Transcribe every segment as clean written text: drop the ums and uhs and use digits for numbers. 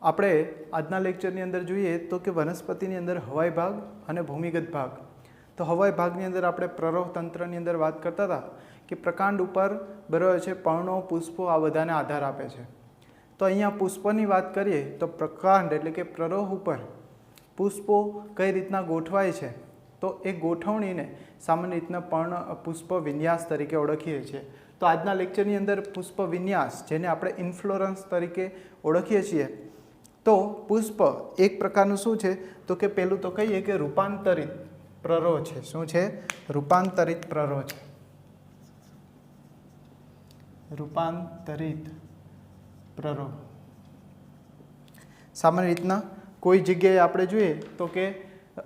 આપણે આજના લેક્ચરની અંદર જોઈએ તો કે વનસ્પતિની અંદર હવાઈ ભાગ અને ભૂમિગત ભાગ. તો હવાઈ ભાગની અંદર આપણે પ્રરોહ તંત્રની અંદર વાત કરતા હતા કે પ્રકાંડ ઉપર બરાબર છે પર્ણો, પુષ્પો આ બધાને આધાર આપે છે. તો અહીંયા પુષ્પની વાત કરીએ તો પ્રકાંડ એટલે કે પ્રરોહ ઉપર પુષ્પો કઈ રીતના ગોઠવાય છે તો એ ગોઠવણીને સામાન્ય રીતના પુષ્પ વિન્યાસ તરીકે ઓળખીએ છીએ. તો આજના લેક્ચરની અંદર પુષ્પ વિન્યાસ જેને આપણે ઇન્ફ્લોરન્સ તરીકે ઓળખીએ છીએ. તો પુષ્પ એક પ્રકારનું શું છે તો કે પહેલું તો કહીએ કે રૂપાંતરિત પ્રરોહ છે. શું છે? રૂપાંતરિત પ્રરોહ છે. રૂપાંતરિત પ્રરોહ સામાન્ય રીતના કોઈ જગ્યાએ આપણે જોઈએ તો કે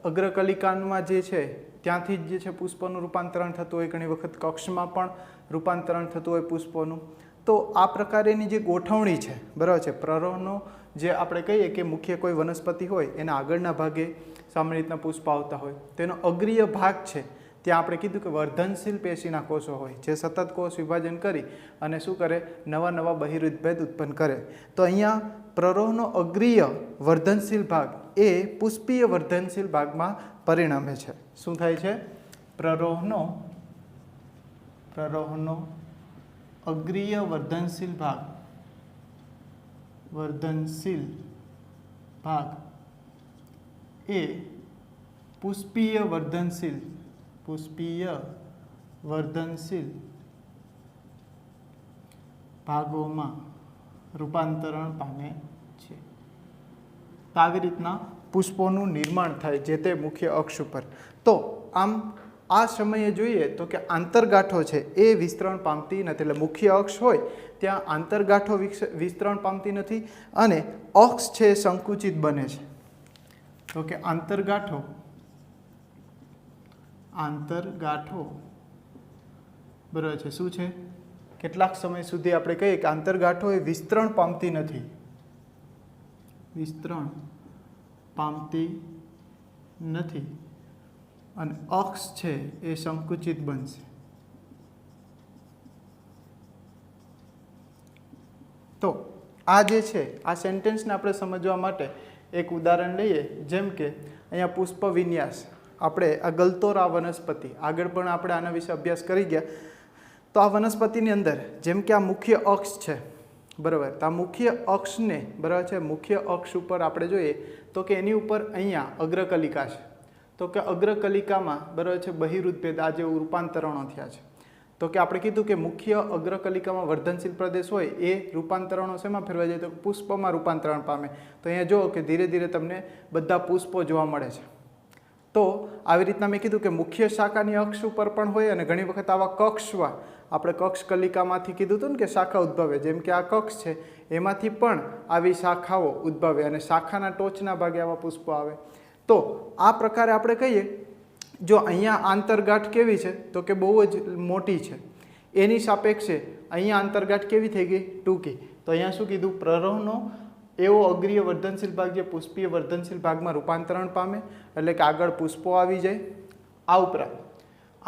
અગ્રકલિકામાં જે છે ત્યાંથી જ જે છે પુષ્પનું રૂપાંતરણ થતું હોય, ઘણી વખત કક્ષમાં પણ રૂપાંતરણ થતું હોય પુષ્પોનું. તો આ પ્રકારેની જે ગોઠવણી છે બરાબર છે પ્રરોહનો જે આપણે કહીએ કે મુખ્ય કોઈ વનસ્પતિ હોય એના આગળના ભાગે સામાન્ય રીતના પુષ્પ આવતા હોય, તેનો અગ્રીય ભાગ છે ત્યાં આપણે કીધું કે વર્ધનશીલ પેશીના કોષો હોય જે સતત કોષ વિભાજન કરી અને શું કરે, નવા નવા બહિરુદભેદ ઉત્પન્ન કરે. તો અહીંયા પ્રરોહનો અગ્રીય વર્ધનશીલ ભાગ એ પુષ્પીય વર્ધનશીલ ભાગમાં પરિણમે છે. શું થાય છે? પ્રરોહનો અગ્રીય વર્ધનશીલ ભાગ એ પુષ્પીય વર્ધનશીલ ભાગોમાં રૂપાંતરણ પામે છે. તો આવી રીતના પુષ્પોનું નિર્માણ થાય જે તે મુખ્ય અક્ષ ઉપર. તો આમ આ સમયે જોઈએ તો કે આંતરગાંઠો છે એ વિસ્તરણ પામતી નથી. એટલે મુખ્ય અક્ષ હોય ત્યાં આંતરગાંઠો વિસ્તરણ પામતી નથી અને અક્ષ છે સંકુચિત બને છે. તો કે આંતરગાંઠો બરાબર છે શું છે? કેટલાક સમય સુધી આપણે કહીએ કે આંતરગાંઠો એ વિસ્તરણ પામતી નથી, અને અક્ષ છે એ સંકુચિત બનશે. તો આ જે છે આ સેન્ટેન્સને આપણે સમજવા માટે એક ઉદાહરણ લઈએ. જેમ કે અહીંયા પુષ્પ વિન્યાસ, આપણે આ ગલતોરા વનસ્પતિ આગળ પણ આપણે આના વિશે અભ્યાસ કરી ગયા. તો આ વનસ્પતિની અંદર જેમ કે આ મુખ્ય અક્ષ છે બરાબર, તો આ મુખ્ય અક્ષને બરાબર છે મુખ્ય અક્ષ ઉપર આપણે જોઈએ તો કે એની ઉપર અહીંયા અગ્રકલિકા છે. તો કે અગ્રકલિકામાં બરાબર છે બહિરુદભેદ આ જે રૂપાંતરણો થયા છે. તો કે આપણે કીધું કે મુખ્ય અગ્રકલિકામાં વર્ધનશીલ પ્રદેશ હોય એ રૂપાંતરણો શેમાં ફેરવાઈ જાય તો પુષ્પમાં રૂપાંતરણ પામે. તો અહીંયા જુઓ કે ધીરે ધીરે તમને બધા પુષ્પો જોવા મળે છે. તો આવી રીતના મેં કીધું કે મુખ્ય શાખાની અક્ષ ઉપર પણ હોય અને ઘણી વખત આવા કક્ષમાં આપણે કક્ષ કલિકામાંથી કીધું હતું ને કે શાખા ઉદ્ભવે, જેમ કે આ કક્ષ છે એમાંથી પણ આવી શાખાઓ ઉદ્ભવે અને શાખાના ટોચના ભાગે આવા પુષ્પો આવે. તો આ પ્રકારે આપણે કહીએ જો અહીંયા આંતરગાંઠ કેવી છે તો કે બહુ જ મોટી છે, એની સાપેક્ષે અહીંયા આંતરગાંઠ કેવી થઈ ગઈ? ટૂંકી. તો અહીંયા શું કીધું? પ્રરોહનો એવો અગ્રીય વર્ધનશીલ ભાગ જે પુષ્પીય વર્ધનશીલ ભાગમાં રૂપાંતરણ પામે એટલે કે આગળ પુષ્પો આવી જાય. આ ઉપરાંત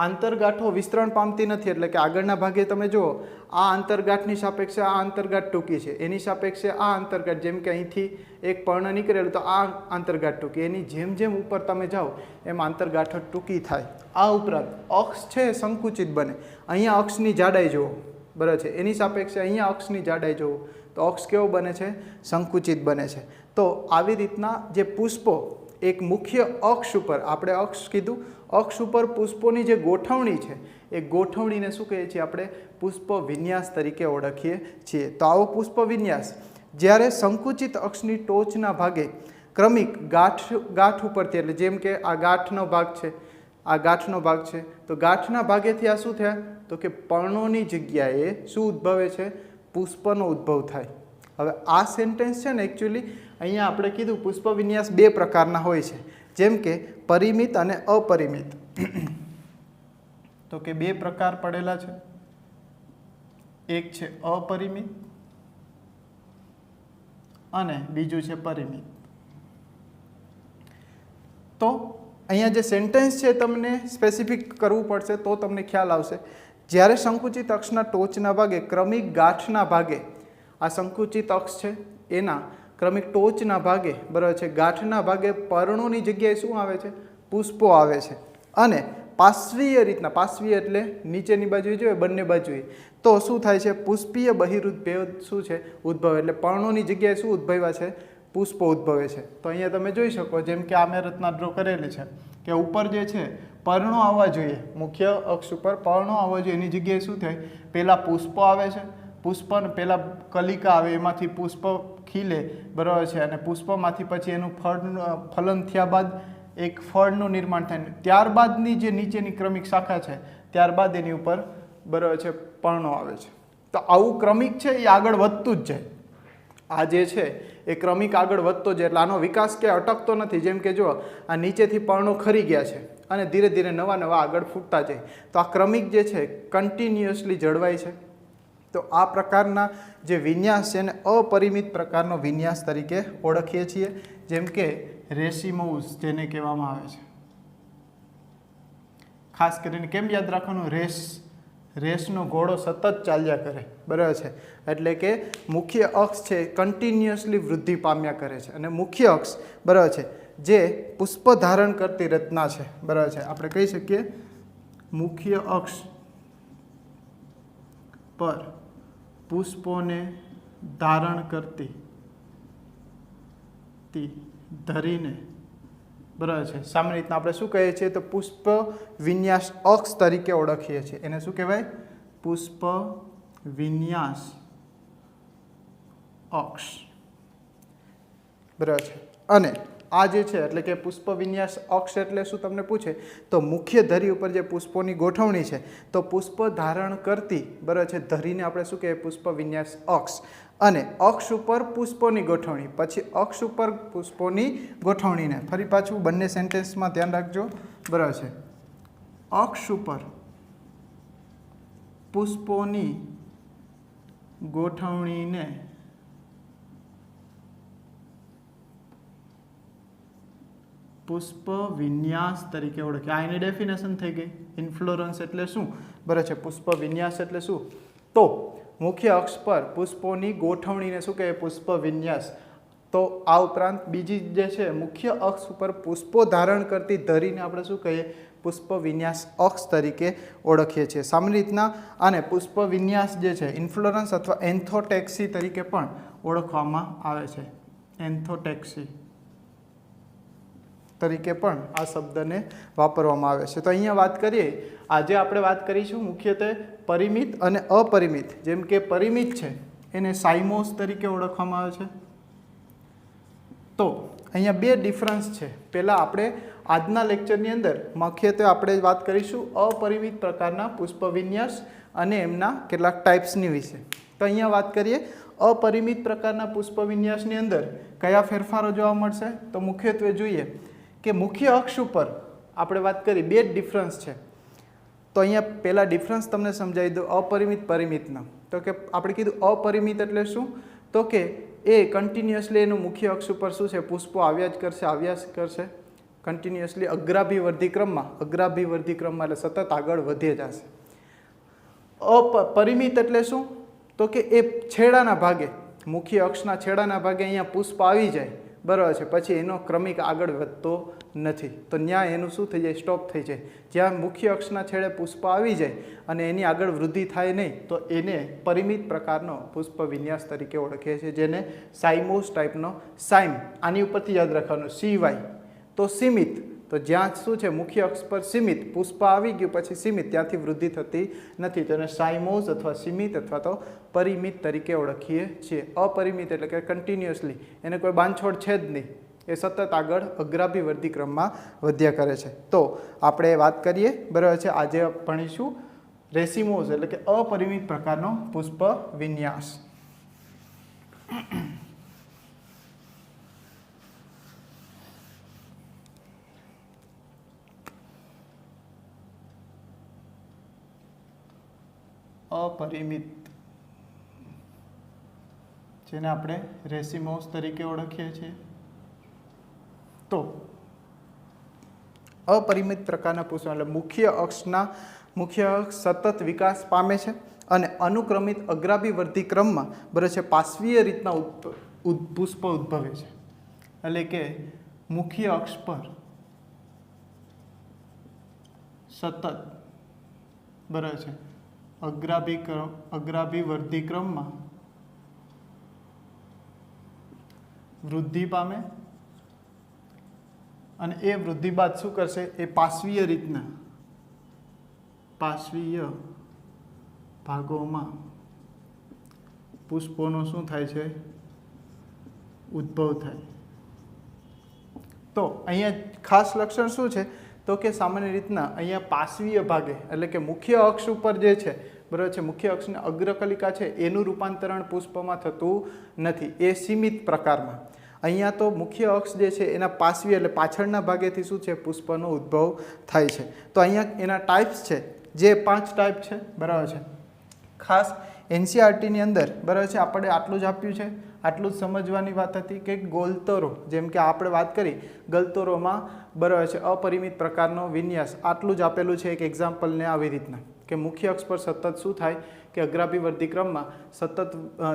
આંતરગાંઠો વિસ્તરણ પામતી નથી એટલે કે આગળના ભાગે તમે જુઓ આ આંતરગાંઠની સાપેક્ષે આ આંતરગાંઠ ટૂંકી છે, એની સાપેક્ષે આ આંતરગાંઠ જેમ કે અહીંથી એક પર્ણ નીકળેલું તો આ આંતરગાંઠ ટૂંકી, એની જેમ જેમ ઉપર તમે જાઓ એમ આંતરગાંઠો ટૂંકી થાય. આ ઉપરાંત અક્ષ છે સંકુચિત બને. અહીંયા અક્ષની જાડાઈ જુઓ બરાબર છે, એની સાપેક્ષે અહીંયા અક્ષની જાડાઈ જુઓ તો અક્ષ કેવો બને છે? સંકુચિત બને છે. તો આવી રીતના જે પુષ્પો એક મુખ્ય અક્ષ ઉપર, આપણે અક્ષ કીધું, અક્ષ ઉપર પુષ્પોની જે ગોઠવણી છે એ ગોઠવણીને શું કહીએ છીએ આપણે? પુષ્પ વિન્યાસ તરીકે ઓળખીએ છીએ. તો આવો પુષ્પ વિન્યાસ જ્યારે સંકુચિત અક્ષની ટોચના ભાગે ક્રમિક ગાંઠ ઉપરથી, એટલે જેમ કે આ ગાંઠનો ભાગ છે, આ ગાંઠનો ભાગ છે, તો ગાંઠના ભાગેથી આ શું થયા તો કે પર્ણોની જગ્યાએ શું ઉદ્ભવે છે? પુષ્પનો ઉદ્ભવ થાય. હવે આ સેન્ટેન્સ છે ને એકચ્યુઅલી અહીંયા આપણે કીધું પુષ્પ વિન્યાસ બે પ્રકારના હોય છે, જેમ કે પરિમિત અને અપરિમિત. તો કે બે પ્રકાર પડેલા છે, એક છે અપરિમિત અને બીજું છે પરિમિત. તો અહીંયા જે સેન્ટેન્સ છે તમને સ્પેસિફિક કરવું પડશે તો તમને ખ્યાલ આવશે. જ્યારે સંકુચિત અક્ષના ટોચના ભાગે ક્રમિક ગાંઠના ભાગે આ સંકુચિત અક્ષ છે એના ક્રમિક ટોચના ભાગે બરાબર છે ગાંઠના ભાગે પર્ણોની જગ્યાએ શું આવે છે? પુષ્પો આવે છે. અને પાર્શ્વીય રીતના, પાર્શ્વીય એટલે નીચેની બાજુએ જોઈએ બંને બાજુએ, તો શું થાય છે? પુષ્પીય બહિરુદ્ભેદ શું છે? ઉદ્ભવે. એટલે પર્ણોની જગ્યાએ શું ઉદ્ભવ્યા છે? પુષ્પો ઉદ્ભવે છે. તો અહીંયા તમે જોઈ શકો, જેમ કે આ મેં રચના ડ્રો કરેલી છે કે ઉપર જે છે પર્ણો આવવા જોઈએ, મુખ્ય અક્ષ ઉપર પર્ણો આવવા જોઈએ, એની જગ્યાએ શું થાય? પહેલાં પુષ્પો આવે છે, પુષ્પ પહેલાં કલિકા આવે, એમાંથી પુષ્પ ખીલે બરાબર છે, અને પુષ્પમાંથી પછી એનું ફલન થયા બાદ એક ફળનું નિર્માણ થાય, ત્યારબાદની જે નીચેની ક્રમિક શાખા છે ત્યારબાદ એની ઉપર બરાબર છે પર્ણો આવે છે. તો આવું ક્રમિક છે એ આગળ વધતું જ જાય. આ જે છે એ ક્રમિક આગળ વધતો જાય, એટલે આનો વિકાસ કે અટકતો નથી. જેમ કે જો આ નીચેથી પર્ણો ખરી ગયા છે અને ધીરે ધીરે નવા નવા આગળ ફૂટતા જાય, તો આ ક્રમિક જે છે કન્ટિન્યુઅસલી જળવાય છે. તો આ પ્રકારના જે વિન્યાસ છે એને અપરિમિત પ્રકારનો વિન્યાસ તરીકે ઓળખીએ છીએ, જેમ કે રેસિમોસ જેને કહેવામાં આવે છે. ખાસ કરીને કેમ યાદ રાખવાનું? રેસનો ઘોડો સતત ચાલ્યા કરે બરાબર છે, એટલે કે મુખ્ય અક્ષ છે કન્ટિન્યુઅસલી વૃદ્ધિ પામ્યા કરે છે, અને મુખ્ય અક્ષ બરાબર છે જે પુષ્પ ધારણ કરતી રચના છે બરાબર છે, આપણે કહી શકીએ મુખ્ય અક્ષ પર પુષ્પોને ધારણ કરતી ધરીને બરાબર છે સામાન્ય રીતના આપણે શું કહીએ છીએ? તો પુષ્પ વિન્યાસ અક્ષ તરીકે ઓળખીએ છીએ. એને શું કહેવાય? પુષ્પ વિન્યાસ અક્ષ બરાબર છે. અને આ જે છે એટલે કે પુષ્પ વિન્યાસ અક્ષ એટલે શું તમને પૂછે તો મુખ્ય ધરી ઉપર જે પુષ્પોની ગોઠવણી છે, તો પુષ્પ ધારણ કરતી બરાબર છે ધરીને આપણે શું કહેવાય? પુષ્પ વિન્યાસ અક્ષ. અને અક્ષ ઉપર પુષ્પોની ગોઠવણી, પછી અક્ષ ઉપર પુષ્પોની ગોઠવણીને ફરી પાછું બંને સેન્ટેન્સમાં ધ્યાન રાખજો બરાબર છે. અક્ષ ઉપર પુષ્પોની ગોઠવણીને પુષ્પ વિન્યાસ તરીકે ઓળખે. આ એની ડેફિનેશન થઈ ગઈ. ઇન્ફ્લોરન્સ એટલે શું બરાબર છે? પુષ્પ વિન્યાસ એટલે શું? તો મુખ્ય અક્ષ પર પુષ્પોની ગોઠવણીને શું કહેવાય? પુષ્પ વિન્યાસ. તો આ ઉપરાંત બીજી જે છે મુખ્ય અક્ષ ઉપર પુષ્પો ધારણ કરતી ધરીને આપણે શું કહીએ? પુષ્પ વિન્યાસ અક્ષ તરીકે ઓળખીએ છીએ. સામાન્ય રીતના આને પુષ્પ વિન્યાસ જે છે ઇન્ફ્લોરન્સ અથવા એન્થોટેક્સી તરીકે પણ ઓળખવામાં આવે છે. એન્થોટેક્સી તરીકે પણ આ શબ્દને વાપરવામાં આવે છે. તો અહીંયા વાત કરીએ, આજે આપણે વાત કરીશું મુખ્યત્વે પરિમિત અને અપરિમિત. જેમ કે પરિમિત છે એને સાઇમોસ તરીકે ઓળખવામાં આવે છે. તો અહીંયા બે ડિફરન્સ છે. પહેલાં આપણે આજના લેક્ચરની અંદર મુખ્યત્વે આપણે વાત કરીશું અપરિમિત પ્રકારના પુષ્પ વિન્યાસ અને એમના કેટલાક ટાઈપ્સની વિશે. તો અહીંયા વાત કરીએ અપરિમિત પ્રકારના પુષ્પ વિન્યાસની અંદર કયા ફેરફારો જોવા મળશે? તો મુખ્યત્વે જોઈએ કે મુખ્ય અક્ષ ઉપર આપણે વાત કરી બે ડિફરન્સ છે. તો અહીંયા પહેલાં ડિફરન્સ તમને સમજાવી દો અપરિમિત પરિમિતના. તો કે આપણે કીધું અપરિમિત એટલે શું? તો કે એ કન્ટિન્યુઅસલી એનું મુખ્ય અક્ષ ઉપર શું છે? પુષ્પો આવ્યા જ કરશે કન્ટિન્યુઅસલી અગ્રાભિવર્ધી ક્રમમાં. અગ્રાભિવર્ધી ક્રમમાં એટલે સતત આગળ વધે જશે. અપરિમિત એટલે શું? તો કે એ છેડાના ભાગે, મુખ્ય અક્ષના છેડાના ભાગે અહીંયા પુષ્પ આવી જાય બરાબર છે, પછી એનો ક્રમિક આગળ વધતો નથી. તો ત્યાં એનું શું થઈ જાય? સ્ટોપ થઈ જાય. જ્યાં મુખ્ય અક્ષના છેડે પુષ્પ આવી જાય અને એની આગળ વૃદ્ધિ થાય નહીં, તો એને પરિમિત પ્રકારનો પુષ્પ વિન્યાસ તરીકે ઓળખીએ છીએ, જેને સાઇમોસ ટાઈપનો. સાઇમ આની ઉપરથી યાદ રાખવાનું. CY તો સીમિત. તો જ્યાં શું છે મુખ્ય અક્ષ પર સીમિત પુષ્પ આવી ગયું પછી સીમિત, ત્યાંથી વૃદ્ધિ થતી નથી, તો એને સાઇમોસ અથવા સીમિત અથવા તો પરિમિત તરીકે ઓળખીએ છીએ. અપરિમિત એટલે કે કન્ટિન્યુઅસલી એને કોઈ બાંધછોડ છે જ નહીં, એ સતત આગળ અગ્રાભિવર્ધી ક્રમમાં વધ્યા કરે છે. તો આપણે વાત કરીએ બરાબર છે, આજે ભણીશું રેસિમોસ એટલે કે અપરિમિત પ્રકારનો પુષ્પ વિન્યાસ. અપરિમિત જેને આપણે રેસિમોસ તરીકે ઓળખીએ છીએ. તો અપરિમિત પ્રકારના પુષ્પ એટલે મુખ્ય અક્ષ સતત વિકાસ પામે છે અને અનુક્રમિત અગ્રાભિવર્ધી ક્રમમાં બરાબર છે પાર્શ્વીય રીતના પુષ્પ ઉદ્ભવે છે, એટલે કે મુખ્ય અક્ષ પર સતત બરાબર છે અગ્રાભિવર્ધી ક્રમમાં વૃદ્ધિ પામે અને એ વૃદ્ધિ બાદ શું કરશે, એ પાર્શ્વીય રીતના પાર્શ્વીય ભાગોમાં પુષ્પોનો શું થાય છે, ઉદ્ભવ થાય. તો અહીંયા ખાસ લક્ષણ શું છે, તો કે સામાન્ય રીતના અહીંયા પાર્શ્વીય ભાગે એટલે કે મુખ્ય અક્ષ ઉપર જે છે બરાબર છે, મુખ્ય અક્ષની અગ્રકલિકા છે એનું રૂપાંતરણ પુષ્પમાં થતું નથી, એ સીમિત પ્રકારમાં. અહીંયા તો મુખ્ય અક્ષ જે છે એના પાર્શ્વીય એટલે પાછળના ભાગેથી શું છે, પુષ્પનો ઉદ્ભવ થાય છે. તો અહીંયા એના ટાઈપ્સ છે, જે 5 ટાઈપ છે બરાબર છે. ખાસ એનસીઆરટીની અંદર બરાબર છે આપણે આટલું જ આપ્યું છે, આટલું જ સમજવાની વાત હતી કે ગોલતોરો, જેમ કે આપણે વાત કરી ગલતોરોમાં બરાબર છે અપરિમિત પ્રકારનો વિન્યાસ, આટલું જ આપેલું છે એક એક્ઝામ્પલને આવી રીતના કે મુખ્ય અક્ષ પર સતત શું થાય કે અગ્રાભિવર્ધી ક્રમમાં સતત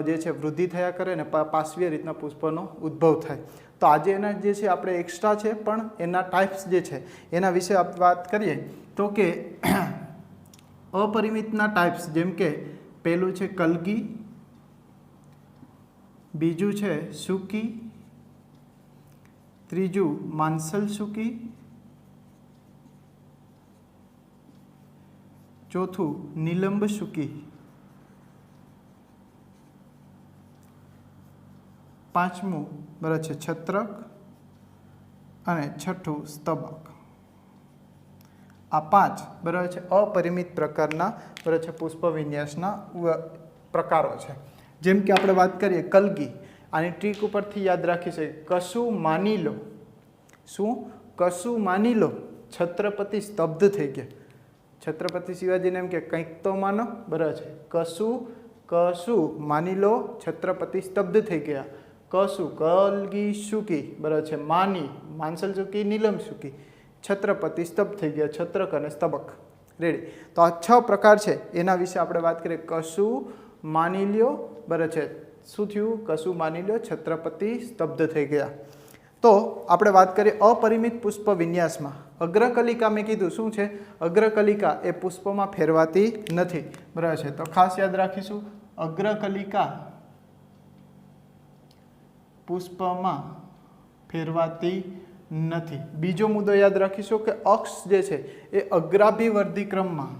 જે છે વૃદ્ધિ થયા કરે ને પાર્શ્વીય રીતના પુષ્પનો ઉદ્ભવ થાય. તો આજે એના જે છે આપણે એક્સ્ટ્રા છે પણ એના ટાઈપ્સ જે છે એના વિશે આપણે વાત કરીએ તો કે અપરિમિતના ટાઈપ્સ, જેમ કે પહેલું છે કલગી, બીજું છે સૂકી, ત્રીજું માંસલ સૂકી, ચોથું નિલંબ સૂકી, પાંચમું બરાબર છે છત્રક અને છઠ્ઠું સ્તબક. આ 5 બરાબર છે અપરિમિત પ્રકારના બરાબર છે પુષ્પ વિન્યાસના પ્રકારો છે. જેમ કે આપણે વાત કરીએ કલગી, આની ટ્રીક ઉપરથી યાદ રાખી છે, કશું માની લો, શું કશું માની લો, છત્રપતિ સ્તબ્ધ થઈ ગયા. છત્રપતિ શિવાજીને એમ કે કંઈક તો માનો બરાબર છે, કશું માની લો, છત્રપતિ સ્તબ્ધ થઈ ગયા. કશું કલગી સૂકી બરાબર છે, માની માંસલ સૂકી, નીલમ સૂકી, છત્રપતિ સ્તબ્ધ થઈ ગયા, છત્રક અને સ્તબક. રેડી. તો આ 6 પ્રકાર છે એના વિશે આપણે વાત કરીએ. કશું માની લ્યો બરાબર છે, શું થયું, કશું માની લ્યો, છત્રપતિ સ્તબ્ધ થઈ ગયા. તો આપણે વાત કરીએ અપરિમિત પુષ્પ વિન્યાસમાં અગ્રકલિકા. મેં કીધું શું છે, અગ્રકલિકા એ પુષ્પમાં ફેરવાતી નથી બરાબર છે. તો ખાસ યાદ રાખીશું, અગ્રકલિકા પુષ્પમાં ફેરવાતી નથી. બીજો મુદ્દો યાદ રાખીશું કે અક્ષ જે છે એ અગ્રાભિવર્ધી ક્રમમાં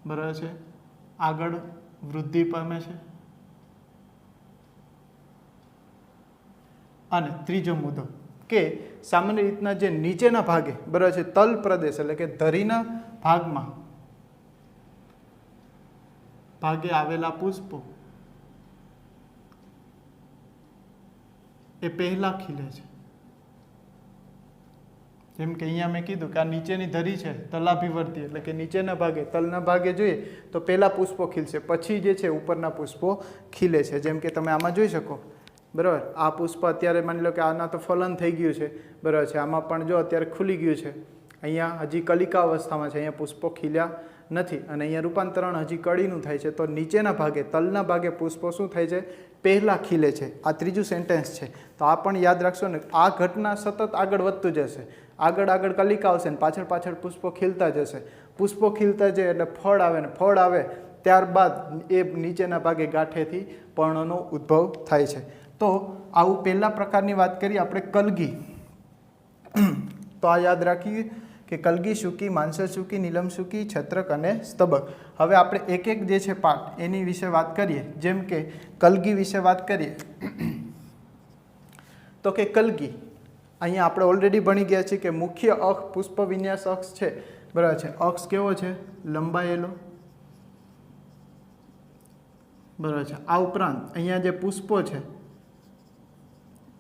બરાબર છે આગળ વૃદ્ધિ પામે છે. અને ત્રીજો મુદ્દો કે સામાન્ય રીતના જે નીચેના ભાગે બરાબર છે તલ પ્રદેશ એટલે કે ધરીના ભાગે આવેલા પુષ્પો એ પહેલા ખીલે છે. જેમ કે અહીંયા મેં કીધું કે આ નીચેની ધરી છે તલાભિવર્તી એટલે કે નીચેના ભાગે તલના ભાગે જોઈએ તો પહેલા પુષ્પો ખીલશે, પછી જે છે ઉપરના પુષ્પો ખીલે છે. જેમ કે તમે આમાં જોઈ શકો બરાબર, આ પુષ્પ અત્યારે માની લો કે આના તો ફલન થઈ ગયું છે બરાબર છે, આમાં પણ જો અત્યારે ખુલી ગયું છે, અહીંયા હજી કલિકા અવસ્થામાં છે, અહીંયા પુષ્પો ખીલ્યા નથી અને અહીંયા રૂપાંતરણ હજી કળીનું થાય છે. તો નીચેના ભાગે તલના ભાગે પુષ્પો શું થાય છે, પહેલાં ખીલે છે. આ ત્રીજું સેન્ટેન્સ છે. તો આ પણ યાદ રાખશો ને, આ ઘટના સતત આગળ વધતું જશે, આગળ કલિકા આવશે ને પાછળ પુષ્પો ખીલતા જશે. પુષ્પો ખીલતા જાય એટલે ફળ આવે ને ફળ આવે ત્યારબાદ એ નીચેના ભાગે ગાંઠેથી પર્ણનો ઉદ્ભવ થાય છે. તો આવું પહેલા પ્રકારની વાત કરીએ આપણે કલગી. તો આ યાદ રાખીએ કે કલગી સૂકી, માંસલ સૂકી, નીલમ સૂકી, છત્રક અને સ્તબક. હવે આપણે એક જે છે પાર્ટ એની વિશે વાત કરીએ. જેમ કે કલગી વિશે વાત કરીએ તો કે કલગી અહીંયા આપણે ઓલરેડી ભણી ગયા છીએ કે મુખ્ય અક્ષ પુષ્પ વિન્યાસ અક્ષ છે બરાબર છે, અક્ષ કેવો છે, લંબાયેલો બરાબર છે. આ ઉપરાંત અહીંયા જે પુષ્પો છે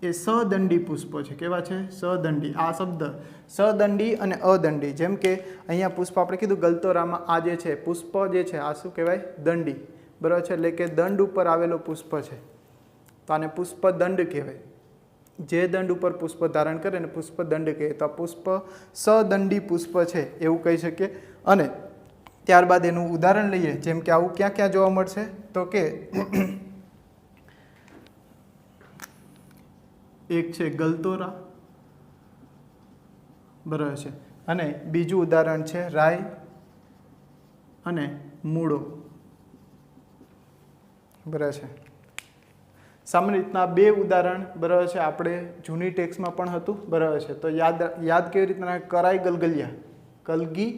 એ સદંડી પુષ્પો છે. કેવા છે, સદંડી. આ શબ્દ સદંડી અને અદંડી. જેમ કે અહીંયા પુષ્પ આપણે કીધું ગલતોરામાં આ જે છે પુષ્પ જે છે આ શું કહેવાય, દંડી બરાબર છે, એટલે કે દંડ ઉપર આવેલો પુષ્પ છે તો આને પુષ્પ દંડ કહેવાય. જે દંડ ઉપર પુષ્પ ધારણ કરે ને પુષ્પ દંડ કહે. તો આ પુષ્પ સદંડી પુષ્પ છે એવું કહી શકીએ. અને ત્યારબાદ એનું ઉદાહરણ લઈએ, જેમ કે આવું ક્યાં ક્યાં જોવા મળશે, તો કે એક છે ગલતોરા, બરાબર છે, અને બીજું ઉદાહરણ છે રાઈ અને મૂળો, બરાબર છે. સામાન્ય રીતના બે ઉદાહરણ, બરાબર છે, આપણે જૂની ટેક્સમાં પણ હતું, બરાબર છે. તો યાદ કેવી રીતના, કરાઈ ગલગલિયા, કલગી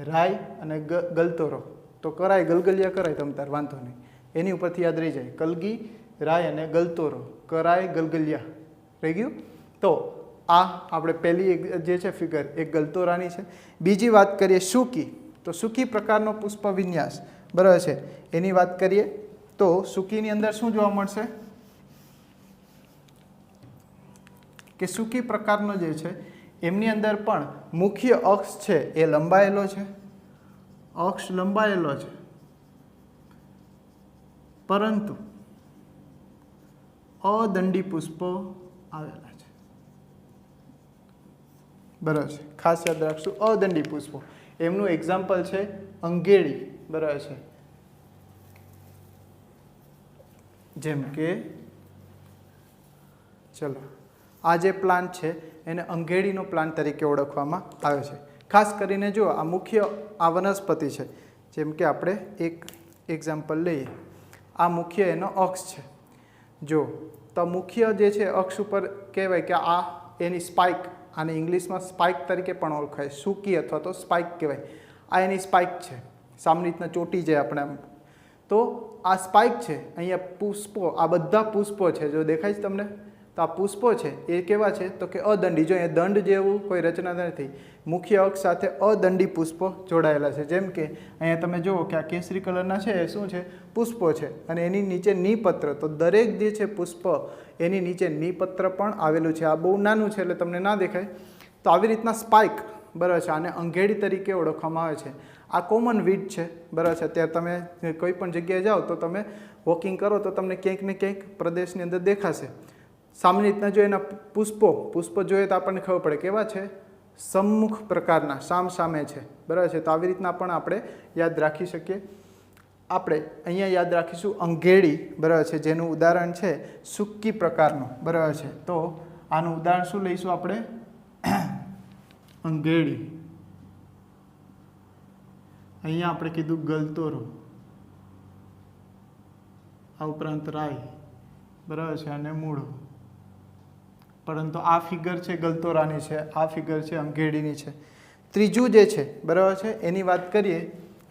રાઈ અને ગલતોરો. તો કરાઈ ગલગલિયા કરાય તમ તાર વાંધો નહીં, એની ઉપરથી યાદ રહી જાય, કલગી રાઈ અને ગલતોરો, કરાઈ ગલગલિયા રહી ગયું. તો આ આપણે પહેલી જે છે ફિગર એક ગલતોરાની છે. બીજી વાત કરીએ સૂકી, તો સૂકી પ્રકારનો પુષ્પ વિન્યાસ, બરાબર છે, એની વાત કરીએ તો સૂકીની અંદર શું જોવા મળશે કે સૂકી પ્રકારનો જે છે એમની અંદર પણ મુખ્ય અક્ષ છે એ લંબાયેલો છે, અક્ષ લંબાયેલો છે, પરંતુ અદંડી પુષ્પો આવેલા છે, બરાબર છે. ખાસ યાદ રાખશું અદંડી પુષ્પો. એમનું એક્ઝામ્પલ છે અંગેડી, બરાબર છે, જેમ કે ચલો આ જે પ્લાન્ટ છે એને અંગેડીનો પ્લાન્ટ તરીકે ઓળખવામાં આવે છે. ખાસ કરીને જો આ મુખ્ય આ વનસ્પતિ છે, જેમ કે આપણે એક એક્ઝામ્પલ લઈએ, આ મુખ્ય એનો અક્ષ છે. જો તો મુખ્ય જે છે અક્ષ ઉપર કહેવાય કે આ એની સ્પાઇક, આને ઇંગ્લિશમાં સ્પાઇક તરીકે પણ ઓળખાય, સૂકી અથવા તો સ્પાઇક કહેવાય. આ એની સ્પાઇક છે, સામાન્ય રીતના ચોટી જાય આપણે આમ. તો આ સ્પાઇક છે, અહીંયા પુષ્પો, આ બધા પુષ્પો છે, જો દેખાય છે તમને, તો આ પુષ્પો છે એ કેવા છે તો કે અદંડી. જો અહીંયા દંડ જેવું કોઈ રચના નથી, મુખ્ય અક્ષ સાથે અદંડી પુષ્પો જોડાયેલા છે. જેમ કે અહીંયા તમે જુઓ કે આ કેસરી કલરના છે એ શું છે, પુષ્પો છે, અને એની નીચે નિપત્ર. તો દરેક જે છે પુષ્પ એની નીચે નિપત્ર પણ આવેલું છે. આ બહુ નાનું છે એટલે તમને ના દેખાય. તો આવી રીતના સ્પાઇક, બરાબર છે, આને અંગેડી તરીકે ઓળખવામાં આવે છે. આ કોમન વીડ છે, બરાબર છે. અત્યારે તમે કોઈ પણ જગ્યાએ જાઓ તો તમે વોકિંગ કરો તો તમને ક્યાંક ને ક્યાંક પ્રદેશની અંદર દેખાશે. સામાન્ય રીતના જો એના પુષ્પો જોઈએ તો આપણને ખબર પડે કેવા છે, સમ્મુખ પ્રકારના, સામે છે, બરાબર છે. તો આવી રીતના પણ આપણે યાદ રાખી શકીએ. આપણે અહીંયા યાદ રાખીશું અંગેડી, બરાબર છે, જેનું ઉદાહરણ છે સૂકી પ્રકારનું, બરાબર છે. તો આનું ઉદાહરણ શું લઈશું આપણે, અંગેડી. અહીંયા આપણે કીધું ગલતોરો, આ ઉપરાંત રાઈ, બરાબર છે, અને મૂળો. પરંતુ આ ફિગર છે ગલતોરાની છે, આ ફિગર છે અંગેડીની છે. ત્રીજું જે છે, બરાબર છે, એની વાત કરીએ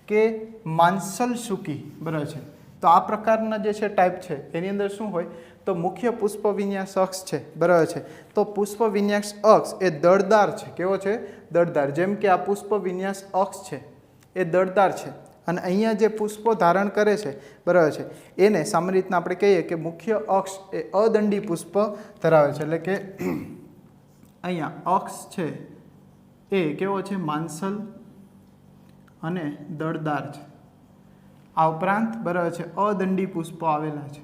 કે માંસલ સૂકી, બરાબર છે. તો આ પ્રકારના જે છે ટાઈપ છે એની અંદર શું હોય તો મુખ્ય પુષ્પ વિન્યાસ અક્ષ છે, બરાબર છે. તો પુષ્પ વિન્યાસ અક્ષ એ દળદાર છે. કેવો છે, દળદાર. જેમ કે આ પુષ્પ વિન્યાસ અક્ષ છે એ દળદાર છે, અને અહીંયા જે પુષ્પો ધારણ કરે છે, બરાબર છે, એને સામાન્ય રીતના આપણે કહીએ કે મુખ્ય અક્ષ એ અદંડી પુષ્પ ધરાવે છે. એટલે કે અહીંયા અક્ષ છે એ કેવો છે, માંસલ અને દળદાર છે. આ ઉપરાંત, બરાબર છે, અદંડી પુષ્પો આવેલા છે,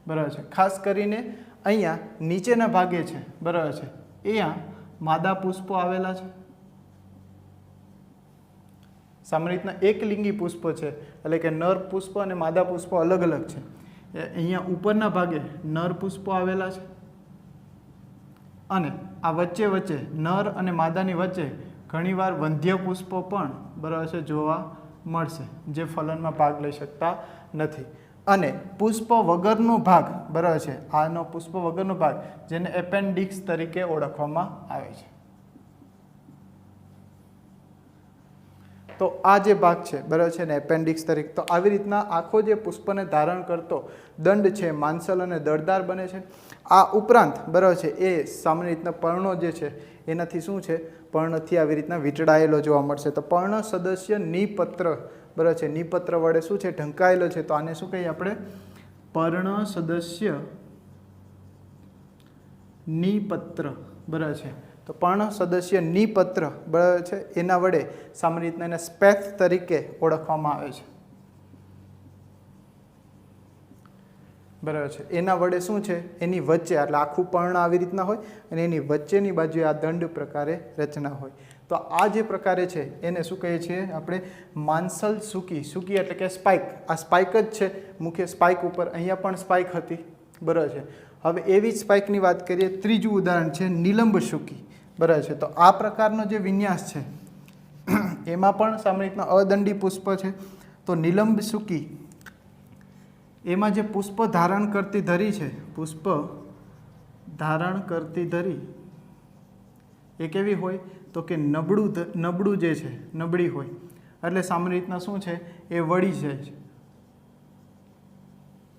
બરાબર છે. ખાસ કરીને અહીંયા નીચેના ભાગે છે, બરાબર છે, અહીંયા માદા પુષ્પો આવેલા છે. સામાન્ય રીતના એક લિંગી પુષ્પ છે, એટલે કે નર પુષ્પ અને માદા પુષ્પો અલગ અલગ છે. અહીંયા ઉપરના ભાગે નર પુષ્પો આવેલા છે, અને આ વચ્ચે નર અને માદાની વચ્ચે ઘણીવાર વંધ્ય પુષ્પો પણ, બરાબર છે, જોવા મળશે, જે ફલનમાં ભાગ લઈ શકતા નથી. અને પુષ્પ વગરનો ભાગ, બરાબર છે, આનો પુષ્પ વગરનો ભાગ જેને એપેન્ડિક્સ તરીકે ઓળખવામાં આવે છે. તો આ જે ભાગ છે, બરાબર છે, ને એપેન્ડિક્સ તરીકે. તો આવી રીતના આખો જે પુષ્પને ધારણ કરતો દંડ છે માંસલ અને દળદાર બને છે. આ ઉપરાંત, બરાબર છે, એ સામાન્ય રીતના પર્ણો જે છે એનાથી શું છે, પર્ણથી આવી રીતના વીંટળાયેલો જોવા મળશે. તો પર્ણ સદસ્ય નિપત્ર, બરાબર છે, નિપત્ર વડે શું છે, ઢંકાયેલો છે. તો આને શું કહીએ આપણે, પર્ણ સદસ્ય નિપત્ર, બરાબર છે. તો પર્ણ સદસ્ય નિપત્ર, બરાબર છે, એના વડે સામાન્ય રીતના એને સ્પેથ તરીકે ઓળખવામાં આવે છે, બરાબર છે, એના વડે શું છે, એની વચ્ચે એટલે આખું પર્ણ આવી રીતના હોય અને એની વચ્ચેની બાજુએ આ દંડ પ્રકારે રચના હોય. તો આ જે પ્રકારે છે એને શું કહીએ છીએ આપણે? માંસલ સૂકી. સૂકી એટલે કે સ્પાઇક. આ સ્પાઇક જ છે, મુખ્ય સ્પાઇક ઉપર. અહીંયા પણ સ્પાઇક હતી, બરાબર છે. હવે એવી જ સ્પાઇકની વાત કરીએ. ત્રીજું ઉદાહરણ છે નિલંબ સૂકી, બરાબર છે. તો આ પ્રકારનો જે વિન્યાસ છે એમાં પણ સામાન્ય રીતના અદંડી પુષ્પ છે. તો નિલંબ સૂકી એમાં જે પુષ્પ ધારણ કરતી ધરી છે, પુષ્પ ધારણ કરતી ધરી એ કેવી હોય? તો કે નબળું જે છે, નબળી હોય. એટલે સામાન્ય રીતના શું છે, એ વળી જાય છે.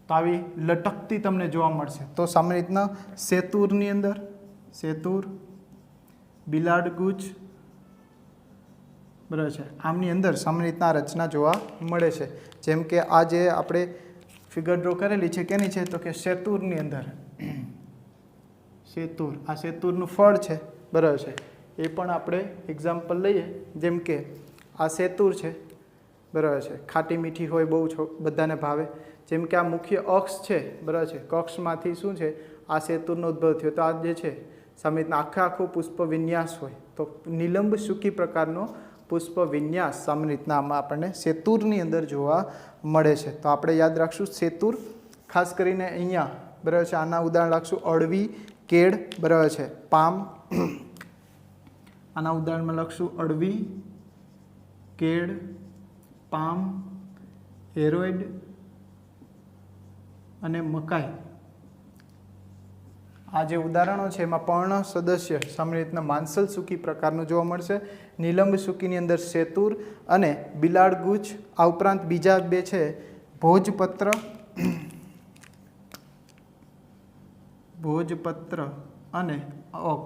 તો આવી લટકતી તમને જોવા મળશે. તો સામાન્ય રીતના સેતુરની અંદર, સેતુર, બિલાડગુચ, બરાબર છે, આમની અંદર સામાન્ય રીતના રચના જોવા મળે છે. જેમ કે આ જે આપણે ફિગર ડ્રો કરેલી છે કેની છે? તો કે સેતુરની અંદર. સેતુર, આ સેતુરનું ફળ છે, બરાબર છે. એ પણ આપણે એક્ઝામ્પલ લઈએ. જેમ કે આ સેતુર છે, બરાબર છે, ખાટી મીઠી હોય, બહુ બધાને ભાવે. જેમ કે આ મુખ્ય અક્ષ છે, બરાબર છે, કક્ષમાંથી શું છે, આ સેતુરનો ઉદ્ભવ થયો. તો આ જે છે સામે આખું પુષ્પ વિન્યાસ હોય. તો નિલંબ સૂકી પ્રકારનો પુષ્પ વિન્યાસ સામાન્ય રીતના આમાં આપણને સેતુરની અંદર જોવા મળે છે. તો આપણે યાદ રાખશું સેતુર, ખાસ કરીને અહીંયા, બરાબર છે, આના ઉદાહરણ રાખશું અળવી, કેળ, બરાબર છે, પામ. આના ઉદાહરણમાં લખશું અળવી, કેળ, પામ, એરોઇડ અને મકાઈ. આ જે ઉદાહરણો છે એમાં પર્ણ સદસ્ય સામાન્ય રીતના માંસલ સૂકી પ્રકારનું જોવા મળશે. નિલંબ સૂકીની અંદર સેતુર અને બિલાડગુચ. આ ઉપરાંત બીજા બે છે ભોજપત્ર, ભોજપત્ર અને ઓક.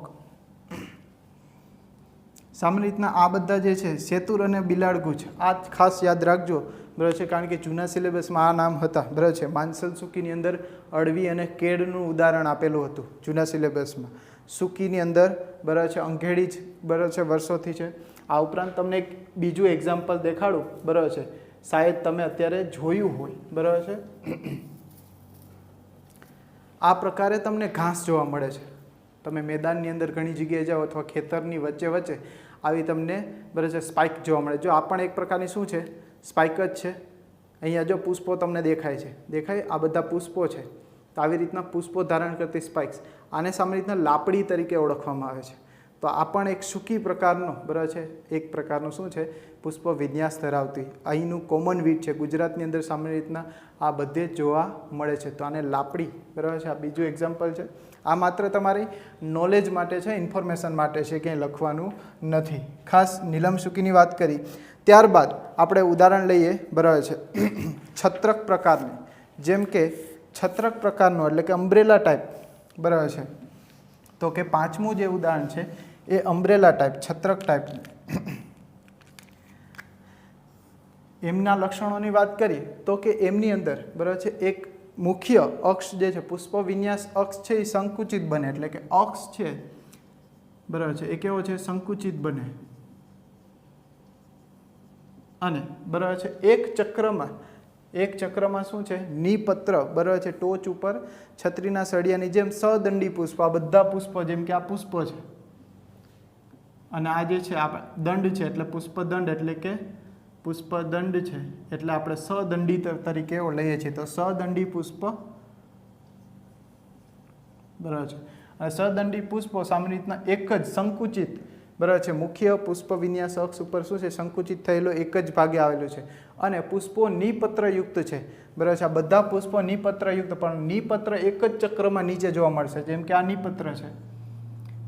સામાન્ય રીતના આ બધા જે છે સેતુર અને બિલાડગુચ, આ ખાસ યાદ રાખજો, બરાબર છે, કારણ કે જૂના સિલેબસમાં આ નામ હતા, બરાબર છે. માંસલ સૂકીની અંદર અળવી અને કેળનું ઉદાહરણ આપેલું હતું જૂના સિલેબસમાં. સૂકીની અંદર, બરાબર છે, અંઘેડી જ, બરાબર છે, વર્ષોથી છે. આ ઉપરાંત તમને એક બીજું એક્ઝામ્પલ દેખાડું, બરાબર છે, શાયદ તમે અત્યારે જોયું હોય, બરાબર છે. આ પ્રકારે તમને ઘાસ જોવા મળે છે. તમે મેદાનની અંદર ઘણી જગ્યાએ જાઓ અથવા ખેતરની વચ્ચે વચ્ચે આવી તમને, બરાબર છે, સ્પાઇક જોવા મળે. જો આ પણ એક પ્રકારની શું છે, સ્પાઇક જ છે. અહીંયા જો પુષ્પો તમને દેખાય છે, દેખાય? આ બધા પુષ્પો છે. તો આવી રીતના પુષ્પો ધારણ કરતી સ્પાઇક્સ, આને સામાન્ય રીતના લાપડી તરીકે ઓળખવામાં આવે છે. તો આ પણ એક સૂકી પ્રકારનો, બરાબર છે, એક પ્રકારનું શું છે, પુષ્પ વિન્યાસ ધરાવતી. અહીંનું કોમન વીટ છે. ગુજરાતની અંદર સામાન્ય રીતના આ બધે જ જોવા મળે છે. તો આને લાપડી, બરાબર છે, આ બીજું એક્ઝામ્પલ છે. આ માત્ર તમારી નોલેજ માટે છે, ઇન્ફોર્મેશન માટે છે, ક્યાંય લખવાનું નથી. ખાસ નિલંબ સૂકીની વાત કરી. ત્યારબાદ આપણે ઉદાહરણ લઈએ, બરાબર છે, છત્રક પ્રકારની. જેમ કે છત્રક પ્રકારનો એટલે કે અમ્બ્રેલા ટાઈપ, બરાબર છે. તો કે પાંચમું જે ઉદાહરણ છે એ અમ્બ્રેલા ટાઈપ, છત્રક ટાઈપનું. એમના લક્ષણોની વાત કરીએ તો કે એમની અંદર, બરાબર છે, એક મુખ્ય અક્ષ જે છે, પુષ્પ વિન્યાસ અક્ષ છે, એ સંકુચિત બને. એટલે કે અક્ષ છે, બરાબર છે, એ કેવો છે, સંકુચિત બને. અને બરાબર છે, એક ચક્રમાં શું છે, નિપત્ર, બરાબર છે, ટોચ ઉપર છત્રીના સળિયાની જેમ સદંડી પુષ્પ. આ બધા પુષ્પો, જેમ કે આ પુષ્પ છે અને આ જે છે આ દંડ છે, એટલે પુષ્પદંડ, એટલે કે પુષ્પદંડ છે, એટલે આપણે સદંડી તરીકે લઈએ છીએ. તો સદંડી પુષ્પ, બરાબર છે. અને સદંડી પુષ્પો સામાન્ય રીતના એક જ સંકુચિત, બરાબર છે, મુખ્ય પુષ્પ વિન્યાસ અક્ષ ઉપર શું છે, સંકુચિત થયેલો એક જ ભાગે આવેલું છે. અને પુષ્પો નિપત્રયુક્ત છે, બરાબર છે. આ બધા પુષ્પો નિપત્રયુક્ત, પણ નિપત્ર એક જ ચક્રમાં નીચે જોવા મળશે. જેમ કે આ નિપત્ર છે,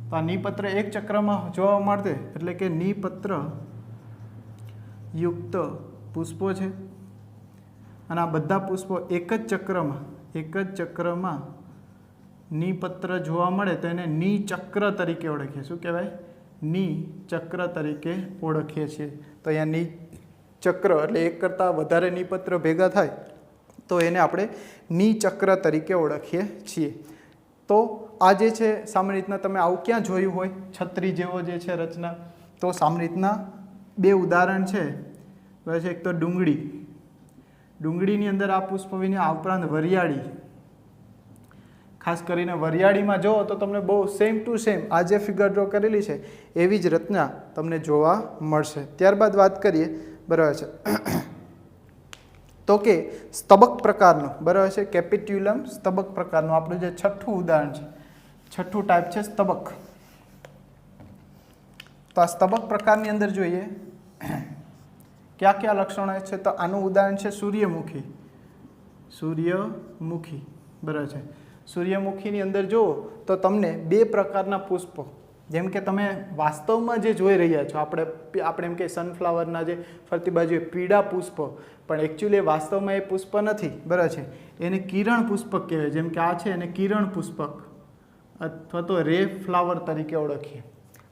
તો આ નિપત્ર એક ચક્રમાં જોવા મળશે, એટલે કે નિપત્ર યુક્ત પુષ્પો છે. અને આ બધા પુષ્પો એક જ ચક્રમાં નિપત્ર જોવા મળે તો એને નિચક્ર તરીકે ઓળખીએ. શું કહેવાય? નિચક્ર તરીકે ઓળખીએ છીએ. તો અહીંયા નિચક્ર એટલે એક કરતાં વધારે નિપત્ર ભેગા થાય તો એને આપણે નિચક્ર તરીકે ઓળખીએ છીએ. તો આ જે છે સામાન્ય રીતના તમે આવું ક્યાં જોયું હોય છત્રી જેવો જે છે રચના? તો સામાન્ય રીતના બે ઉદાહરણ છે, બસ. એક તો ડુંગળીની અંદર આ પુષ્પ વિન્યાસ, આ ઉપરાંત વરિયાળી, ખાસ કરીને વરિયાળીમાં જુઓ તો તમને બહુ સેમ ટુ સેમ આ જે ફિગર ડ્રો કરેલી છે એવી જ રચના તમને જોવા મળશે. ત્યારબાદ વાત કરીએ, બરાબર છે, તો કે સ્તબક પ્રકારનું, બરાબર છે, કેપિટ્યુલમ સ્તબક પ્રકારનું આપણું જે છઠ્ઠું ઉદાહરણ છે, છઠ્ઠું ટાઈપ છે સ્તબક. તો આ સ્તબક પ્રકારની અંદર જોઈએ કયા કયા લક્ષણો છે. તો આનું ઉદાહરણ છે સૂર્યમુખી. સૂર્યમુખી, બરાબર છે. સૂર્યમુખીની અંદર જુઓ તો તમને બે પ્રકારના પુષ્પો, જેમ કે તમે વાસ્તવમાં જે જોઈ રહ્યા છો, આપણે એમ કે સનફ્લાવરના જે ફરતી બાજુએ પીળા પુષ્પો, પણ એકચ્યુઅલી વાસ્તવમાં એ પુષ્પ નથી, બરાબર છે. એને કિરણ પુષ્પક કહેવાય. જેમ કે આ છે એને કિરણ પુષ્પક અથવા તો રે ફ્લાવર તરીકે ઓળખીએ.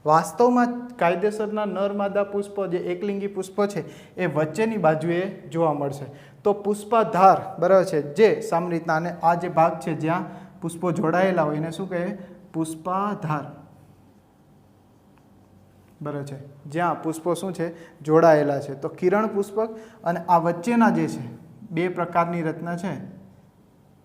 વાસ્તવમાં કાયદેસરના નર માદા પુષ્પો જે એકલિંગી પુષ્પો છે એ વચ્ચેની બાજુએ જોવા મળશે. તો પુષ્પાધાર, બરાબર છે, જે સામાન્ય રીતના, અને આ જે ભાગ છે જ્યાં પુષ્પો જોડાયેલા હોય એને શું કહે? પુષ્પાધાર, બરાબર છે, જ્યાં પુષ્પો શું છે? જોડાયેલા છે. તો કિરણ પુષ્પક. અને આ વચ્ચેના જે છે બે પ્રકારની રચના છે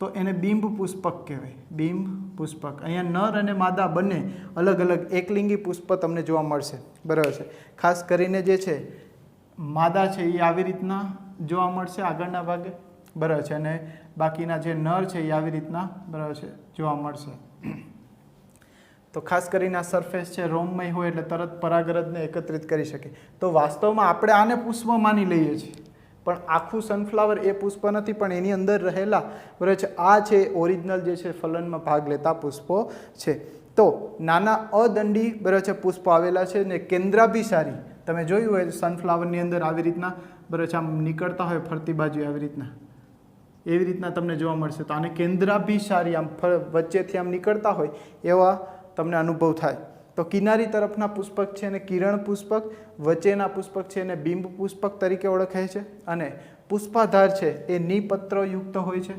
તો એને બિંબ પુષ્પક કહેવાય. બિંબ પુષ્પક. અહીંયા નર અને માદા બંને અલગ અલગ એકલિંગી પુષ્પ તમને જોવા મળશે, બરાબર છે. ખાસ કરીને જે છે માદા છે એ આવી રીતના જોવા મળશે આગળના ભાગે, બરાબર છે, અને બાકીના જે નર છે એ આવી રીતના, બરાબર છે, જોવા મળશે. તો ખાસ કરીને આ સરફેસ છે રોમમય હોય એટલે તરત પરાગરજને એકત્રિત કરી શકે. તો વાસ્તવમાં આપણે આને પુષ્પ માની લઈએ છીએ, પણ આખું સનફ્લાવર એ પુષ્પ નથી, પણ એની અંદર રહેલા, બરાબર છે, આ છે ઓરિજિનલ જે છે ફલનમાં ભાગ લેતા પુષ્પો છે. તો નાના અદંડી, બરાબર છે, પુષ્પો આવેલા છે ને કેન્દ્રાભિસારી. તમે જોયું હોય સનફ્લાવરની અંદર આવી રીતના, બરાબર છે, આમ નીકળતા હોય ફરતી બાજુ આવી રીતના, એવી રીતના તમને જોવા મળશે. તો આને કેન્દ્રાભિસારી, આમ વચ્ચેથી આમ નીકળતા હોય એવા તમને અનુભવ થાય. તો કિનારી તરફના પુષ્પક છે એને કિરણ પુષ્પક, વચ્ચેના પુષ્પક છે એને બિંબ પુષ્પક તરીકે ઓળખાય છે. અને પુષ્પાધાર છે એ નિપત્રયુક્ત હોય છે.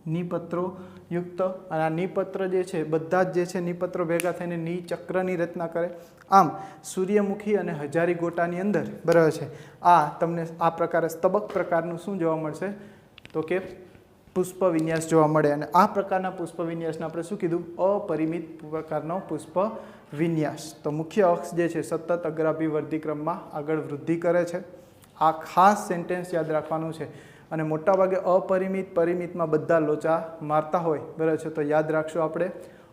નિપત્રોયુક્ત. અને આ નિપત્ર જે છે બધા જ જે છે નિપત્રો ભેગા થઈને નિચક્રની રચના કરે. આમ સૂર્યમુખી અને હજારી ગોટાની અંદર, બરાબર છે, આ તમને આ પ્રકારે સ્તબક પ્રકારનું શું જોવા મળશે? તો કે પુષ્પ વિન્યાસ જોવા મળે. અને આ પ્રકારના પુષ્પ વિન્યાસને આપણે શું કીધું? અપરિમિત પ્રકારનો પુષ્પ વિન્યાસ. તો મુખ્ય અક્ષ જે છે સતત અગ્રાભિવર્ધી ક્રમમાં આગળ વૃદ્ધિ કરે છે. આ ખાસ સેન્ટેન્સ યાદ રાખવાનું છે. અને મોટાભાગે અપરિમિત પરિમિતમાં બધા લોચા મારતા હોય, બરાબર છે, તો યાદ રાખશું આપણે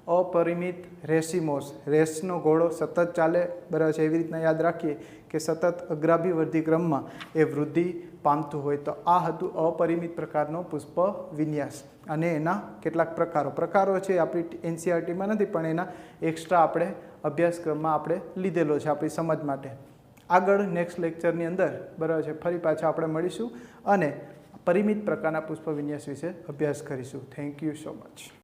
અપરિમિત રેસિમોસ, રેસનો ઘોડો સતત ચાલે, બરાબર છે, એવી રીતના યાદ રાખીએ કે સતત અગ્રાભિવર્ધી ક્રમમાં એ વૃદ્ધિ પામતું હોય. તો આ હતું અપરિમિત પ્રકારનો પુષ્પ વિન્યાસ. અને એના કેટલાક પ્રકારો છે આપણી એનસીઆરટીમાં નથી, પણ એના એક્સ્ટ્રા આપણે અભ્યાસક્રમમાં આપણે લીધેલો છે આપણી સમજ માટે. આગળ નેક્સ્ટ લેક્ચરની અંદર, બરાબર છે, ફરી પાછા આપણે મળીશું અને પરિમિત પ્રકારના પુષ્પ વિન્યાસ વિશે અભ્યાસ કરીશું. Thank you so much.